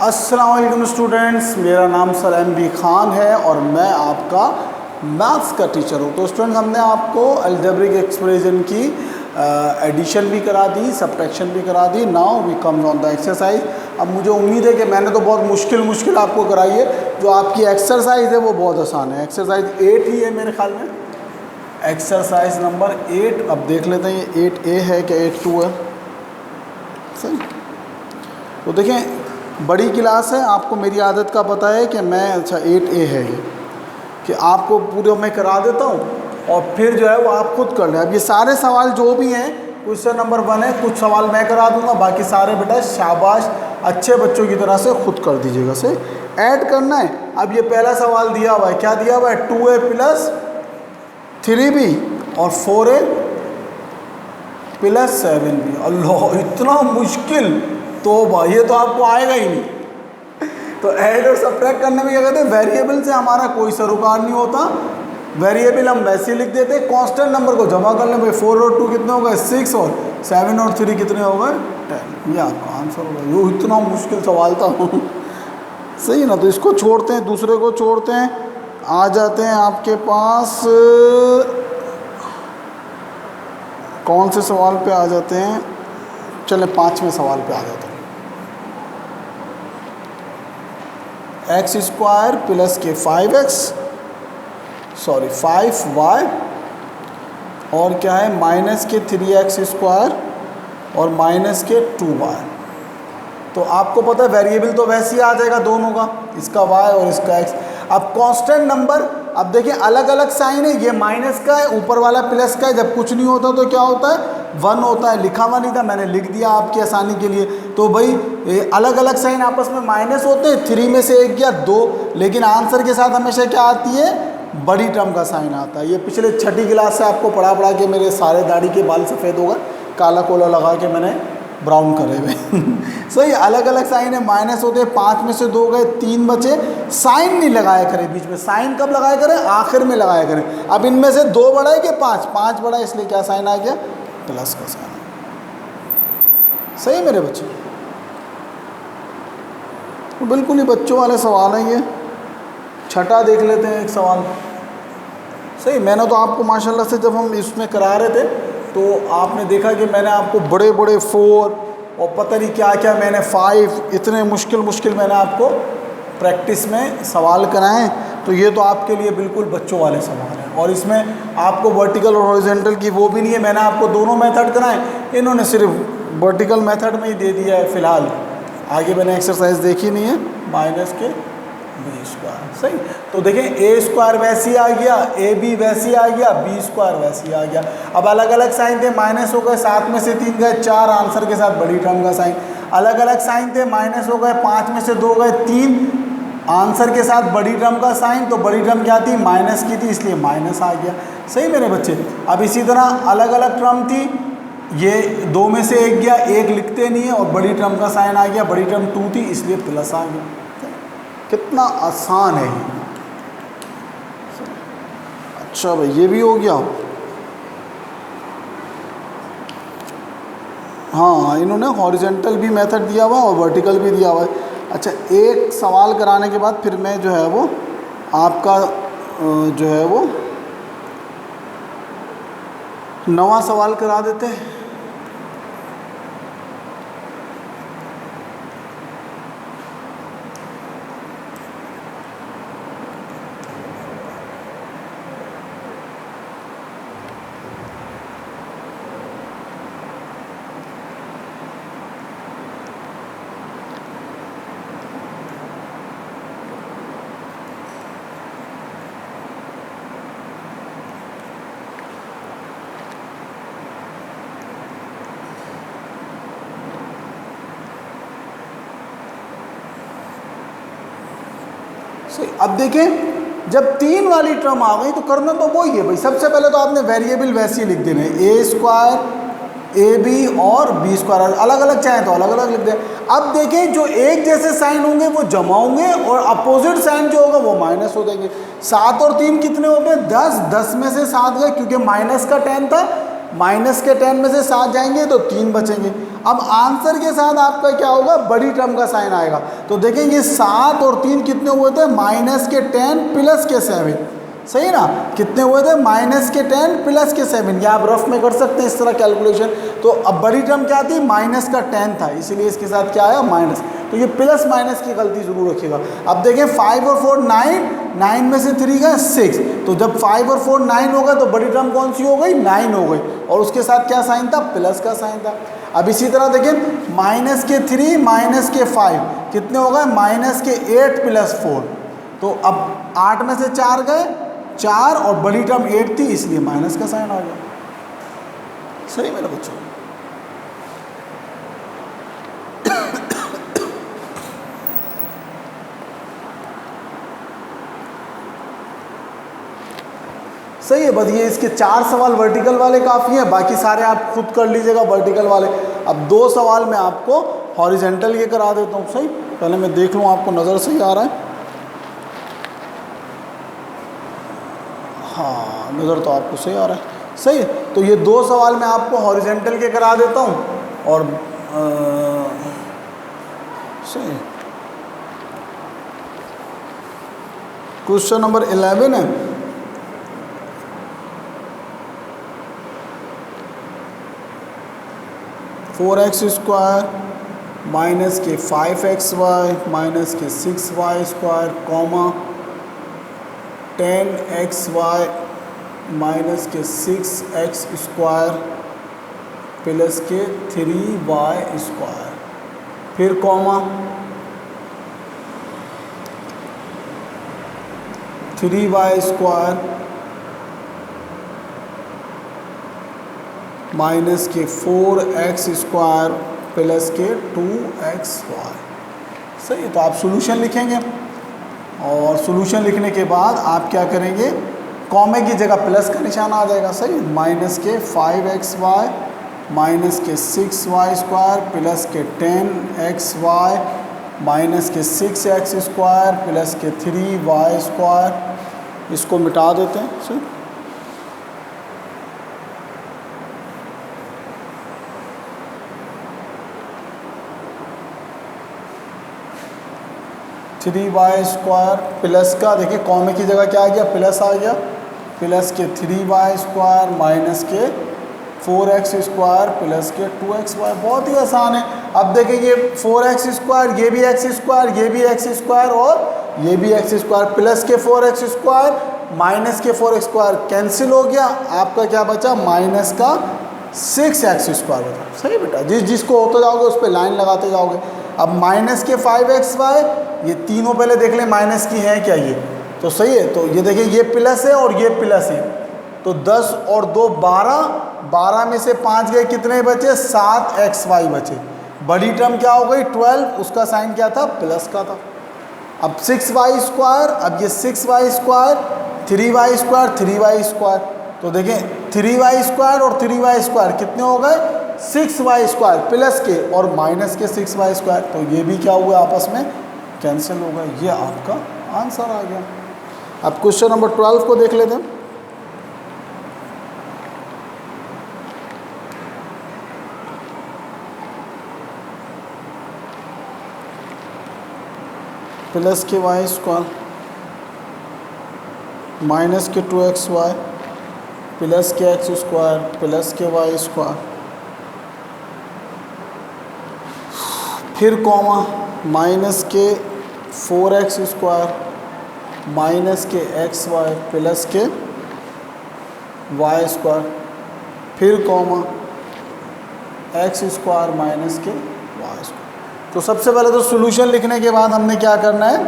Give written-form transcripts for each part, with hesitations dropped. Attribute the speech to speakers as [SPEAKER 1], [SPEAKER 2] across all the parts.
[SPEAKER 1] अस्सलाम वालेकुम स्टूडेंट्स, मेरा नाम सर MB खान है और मैं आपका मैथ्स का टीचर हूँ। तो स्टूडेंट्स, हमने आपको अलजेब्रिक एक्सप्रेशन की एडिशन भी करा दी, सबट्रैक्शन भी करा दी। Now we comes on the exercise. अब मुझे उम्मीद है कि मैंने तो बहुत मुश्किल आपको कराई है। जो आपकी एक्सरसाइज है वो बहुत आसान है। एक्सरसाइज 8 ही है मेरे ख्याल में, एक्सरसाइज नंबर 8। अब देख लेते हैं ये 8A है क्या 8-2 है। सही। तो देखें, बड़ी क्लास है, आपको मेरी आदत का पता है कि मैं 8A है ये, कि आपको पूरे मैं करा देता हूँ और फिर जो है वो आप खुद कर लें। अब ये सारे सवाल जो भी हैं, क्वेश्चन नंबर 1 है, कुछ सवाल मैं करा दूंगा, बाकी सारे बेटा शाबाश अच्छे बच्चों की तरह से खुद कर दीजिएगा। से ऐड करना है। अब ये पहला सवाल दिया हुआ है, क्या दिया हुआ है? 2A + 3B और 4A + 7B। अल्लाह, इतना मुश्किल! तो भाई ये तो आपको आएगा ही नहीं। तो ऐड और सब्ट्रैक्ट करने में क्या कहते हैं, वेरिएबल से हमारा कोई सरोकार नहीं होता। वेरिएबल हम वैसे ही लिख देते हैं, कांस्टेंट नंबर को जमा कर लें। भाई 4 और 2 कितने हो गए? 6 और 7 और 3 कितने हो गए? 10। ये आपका आंसर होगा। ये इतना मुश्किल सवाल था सही ना। तो इसको छोड़ते हैं, दूसरे को छोड़ते हैं, आ जाते हैं आपके पास कौन से सवाल पे आ जाते हैं। चले 5वें सवाल पे आ जाते हैं। x² + के 5y और क्या है -के 3x² और -के 2y। तो आपको पता है वेरिएबल तो वैसे ही आ जाएगा दोनों का, इसका y और इसका x। अब कांस्टेंट नंबर, अब देखिए अलग अलग साइन है, ये माइनस का है, ऊपर वाला प्लस का है। जब कुछ नहीं होता तो क्या होता है? 1 होता है। लिखा हुआ नहीं था, मैंने लिख दिया आपकी आसानी के लिए। तो भाई अलग अलग साइन आपस में माइनस होते हैं, 3 में से 1 या 2, लेकिन आंसर के साथ हमेशा क्या आती है? बड़ी टर्म का साइन आता है। ये पिछले 6ठी क्लास से आपको पढ़ा के मेरे सारे दाढ़ी के बाल सफ़ेद हो गए, काला कोला लगा के मैंने ब्राउन करे हुए सही। अलग अलग साइन है, माइनस होते हैं, 5 में से 2 गए, 3 बचे। साइन नहीं लगाया करें बीच में, साइन कब लगाया करें? आखिर में लगाया करें। अब इनमें से 2 बड़ा है कि 5 बड़ा है, इसलिए क्या साइन आ गया? प्लस का साइन। सही है मेरे बच्चे? तो बिल्कुल ही बच्चों वाले सवाल हैं ये। छठा देख लेते हैं एक सवाल। सही। मैंने तो आपको माशाल्लाह से जब हम इसमें करा रहे थे तो आपने देखा कि मैंने आपको बड़े 4 और पता नहीं क्या क्या, मैंने 5, इतने मुश्किल मैंने आपको प्रैक्टिस में सवाल कराएं। तो ये तो आपके लिए बिल्कुल बच्चों वाले सवाल हैं। और इसमें आपको वर्टिकल और हॉरिजॉन्टल की वो भी नहीं है, मैंने आपको दोनों मेथड कराएं। इन्होंने सिर्फ वर्टिकल मेथड में ही दे दिया है फ़िलहाल, आगे मैंने एक्सरसाइज देखी नहीं है। -के b²। सही। तो देखें a² वैसे ही आ गया, ab वैसे ही आ गया, b² वैसे ही आ गया। अब अलग अलग साइन थे, माइनस हो गए, 7 में से 3 गए, 4 आंसर के साथ बड़ी टर्म का साइन। अलग अलग साइन थे, माइनस हो गए, 5 में से 2 गए, 3 आंसर के साथ बड़ी टर्म का साइन। तो बड़ी टर्म क्या थी? माइनस की थी, इसलिए माइनस आ गया। सही मेरे बच्चे। अब इसी तरह अलग अलग टर्म थी, ये 2 में से 1 गया, 1 लिखते नहीं है और बड़ी टर्म का साइन आ गया। बड़ी टर्म 2 थी, इसलिए प्लस आ गया। कितना आसान है ये। अच्छा भाई, ये भी हो गया। हाँ, इन्होंने हॉरिजॉन्टल भी मेथड दिया हुआ और वर्टिकल भी दिया हुआ है। अच्छा, एक सवाल कराने के बाद फिर मैं जो है वो आपका जो है वो 9वां सवाल करा देते हैं। अब देखें, जब 3 वाली टर्म आ गई तो करना तो वही है भाई। सबसे पहले तो आपने वेरिएबल वैसे ही लिख देने, a², ab और b²। अलग अलग चाहे तो अलग अलग लिख दें। अब देखें, जो एक जैसे साइन होंगे वो जमा होंगे और अपोजिट साइन जो होगा वो माइनस हो जाएंगे। 7 और 3 कितने हो गए? 10। 10 में से 7 गए, क्योंकि माइनस का 10 था, माइनस के 10 में से 7 जाएंगे तो 3 बचेंगे। अब आंसर के साथ आपका क्या होगा, बड़ी टर्म का साइन आएगा। तो देखेंगे 7 और 3 कितने हुए थे, माइनस के 10 प्लस के 7, सही ना, कितने हुए थे, माइनस के 10 प्लस के 7। या आप रफ में कर सकते हैं इस तरह कैलकुलेशन। तो अब बड़ी टर्म क्या थी, माइनस का 10 था, इसीलिए इसके साथ क्या आया, माइनस। तो ये प्लस माइनस की गलती जरूर रखिएगा। अब देखें 5 और 4 9, 9 में से 3 गए 6, तो जब 5 और 4 9 होगा तो बड़ी टर्म कौन सी हो गई, 9 हो गई, और उसके साथ क्या साइन था, प्लस का साइन था। अब इसी तरह देखें माइनस के 3 माइनस के 5 कितने हो गए, माइनस के 8 प्लस 4। तो अब 8 में से 4 गए 4, और बड़ी टर्म 8 थी, इसलिए माइनस का साइन आ गया। सही मेरे बच्चों, सही है। बस ये इसके 4 सवाल वर्टिकल वाले काफ़ी हैं, बाकी सारे आप खुद कर लीजिएगा वर्टिकल वाले। अब 2 सवाल मैं आपको हॉरिजेंटल ये करा देता हूँ। सही, पहले मैं देख लूँ आपको नज़र सही आ रहा है। हाँ, नज़र तो आपको सही आ रहा है। सही है, तो ये 2 सवाल मैं आपको हॉरिजेंटल के करा देता हूँ। और सही, क्वेश्चन नंबर 11 है, फोर एक्स स्क्वायर माइनस के 5xy माइनस के 6y square comma 10xy minus के 6x स्क्वायर प्लस के 3y स्क्वायर, फिर कॉमा 3y स्क्वायर माइनस के 4x स्क्वायर प्लस के 2xy। सही, तो आप सॉल्यूशन लिखेंगे, और सॉल्यूशन लिखने के बाद आप क्या करेंगे, कॉमे की जगह प्लस का निशान आ जाएगा। सही, माइनस के 5xy माइनस के 6y स्क्वायर प्लस के 10xy माइनस के 6x स्क्वायर प्लस के 3y स्क्वायर, इसको मिटा देते हैं। सही, थ्री वाई स्क्वायर प्लस का, देखिए कॉमे की जगह क्या आ गया, प्लस आ गया, प्लस के 3y स्क्वायर माइनस के 4x स्क्वायर प्लस के 2xy। बहुत ही आसान है। अब देखिए ये 4x स्क्वायर, ये भी x स्क्वायर, ये भी x स्क्वायर, और ये भी x स्क्वायर, प्लस के 4x स्क्वायर माइनस के 4x स्क्वायर कैंसिल हो गया, आपका क्या बचा, माइनस का 6x स्क्वायर बचा। सही बेटा, जिसको होते जाओगे उस पर लाइन लगाते जाओगे। अब माइनस के 5xy, ये तीनों पहले देख लें माइनस की है क्या, ये तो सही है। तो ये देखिए ये प्लस है और ये प्लस है, तो 10 और 2 12, 12 में से 5 गए, कितने बचे, 7xy बचे। बड़ी टर्म क्या हो गई 12, उसका साइन क्या था, प्लस का था। अब 6y स्क्वायर, अब ये 6y square 3y square 3y square, तो देखें 3y स्क्वायर और 3y स्क्वायर कितने हो गए, 6y स्क्वायर प्लस के और माइनस के 6y स्क्वायर, तो ये भी क्या हुआ, आपस में कैंसिल हो गया। ये आपका आंसर आ गया। अब क्वेश्चन नंबर 12 को देख लेते हैं। प्लस के y स्क्वायर माइनस के 2xy प्लस के x स्क्वायर प्लस के y स्क्वायर, फिर कॉमा माइनस के 4x स्क्वायर माइनस के xy प्लस के y स्क्वायर, फिर कॉमा x स्क्वायर माइनस के y स्क्वायर। तो सबसे पहले तो सॉल्यूशन लिखने के बाद हमने क्या करना है,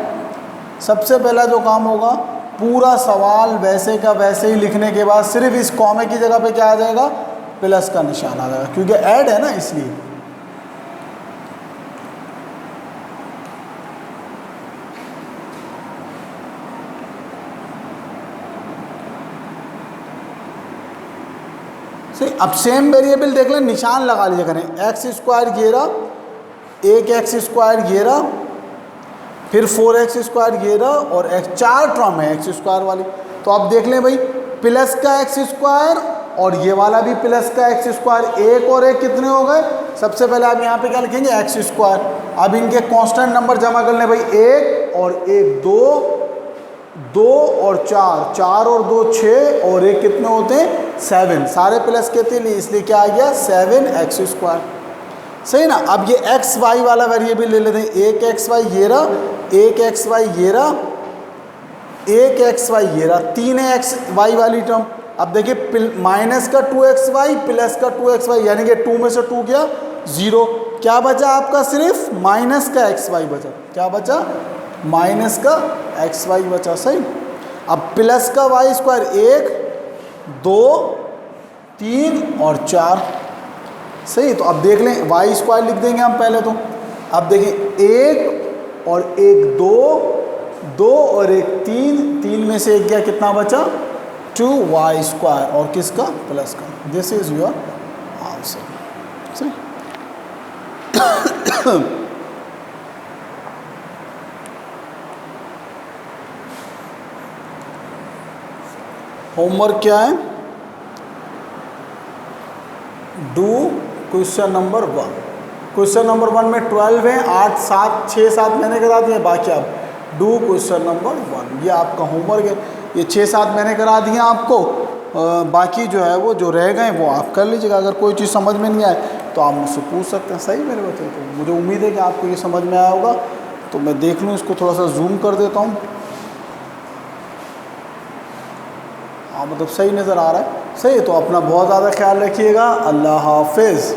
[SPEAKER 1] सबसे पहला जो काम होगा, पूरा सवाल वैसे का वैसे ही लिखने के बाद सिर्फ इस कॉमे की जगह पे क्या आ जाएगा, प्लस का निशान आ जाएगा, क्योंकि ऐड है ना इसलिए। सही, अब सेम वेरिएबल देख लें, निशान लगा लीजिए करें, एक्स स्क्वायर ये रहा, एक एक्स स्क्वायर ये रहा, फिर 4x स्क्वायर ये रहा, और x 4 टर्म है एक्स स्क्वायर वाली। तो आप देख लें भाई, प्लस का एक्स स्क्वायर और ये वाला भी प्लस का एक्स स्क्वायर, एक और एक कितने हो गए, सबसे पहले आप यहाँ पे क्या लिखेंगे, एक्स स्क्वायर। अब इनके कांस्टेंट नंबर जमा कर लें भाई, एक और एक दो, दो और चार, चार और दो छः, और एक कितने होते हैं, 7, सारे प्लस के थे इसलिए क्या आ गया 7x स्क्वायर। सही ना। अब ये एक्स वाई वाला वेरिएबल ले लेते हैं, एक एक्स वाई ये रहा, एक एक्स वाई ये रहा, एक एक्स वाई ये रहा, तीन है एक्स वाई वाली टर्म। अब देखिए माइनस का 2xy प्लस का 2xy, यानी कि 2 में से 2 गया 0, क्या बचा आपका, सिर्फ माइनस का xy बचा। क्या बचा, माइनस का xy बचा। सही। अब प्लस का वाई स्क्वायर, 1 2 3 और 4। सही। तो अब देख लें, वाई स्क्वायर लिख देंगे हम पहले तो। अब देखें, 1 और 1 2, 2 और 1 3, 3 में से 1 गया, कितना बचा 2y स्क्वायर, और किसका, प्लस का। This is your answer. सही। होमवर्क क्या है, do question number 1। Question number 1 में 12 है, 8 7 6 7 मैंने करा दिए, बाकी आप डू क्वेश्चन नंबर 1, ये आपका होमवर्क है। ये 6 7 मैंने करा दिए आपको, बाकी जो है वो जो रह गए वो आप कर लीजिएगा। अगर कोई चीज़ समझ में नहीं आए तो आप मुझसे पूछ सकते हैं। सही मेरे बच्चे, तो मुझे उम्मीद है कि आपको ये समझ में आया होगा। तो मैं देख लूँ, इसको थोड़ा सा जूम कर देता हूँ। हाँ, मतलब सही नज़र आ रहा है। सही है। तो अपना बहुत ज़्यादा ख्याल रखिएगा। अल्लाह हाफिज़।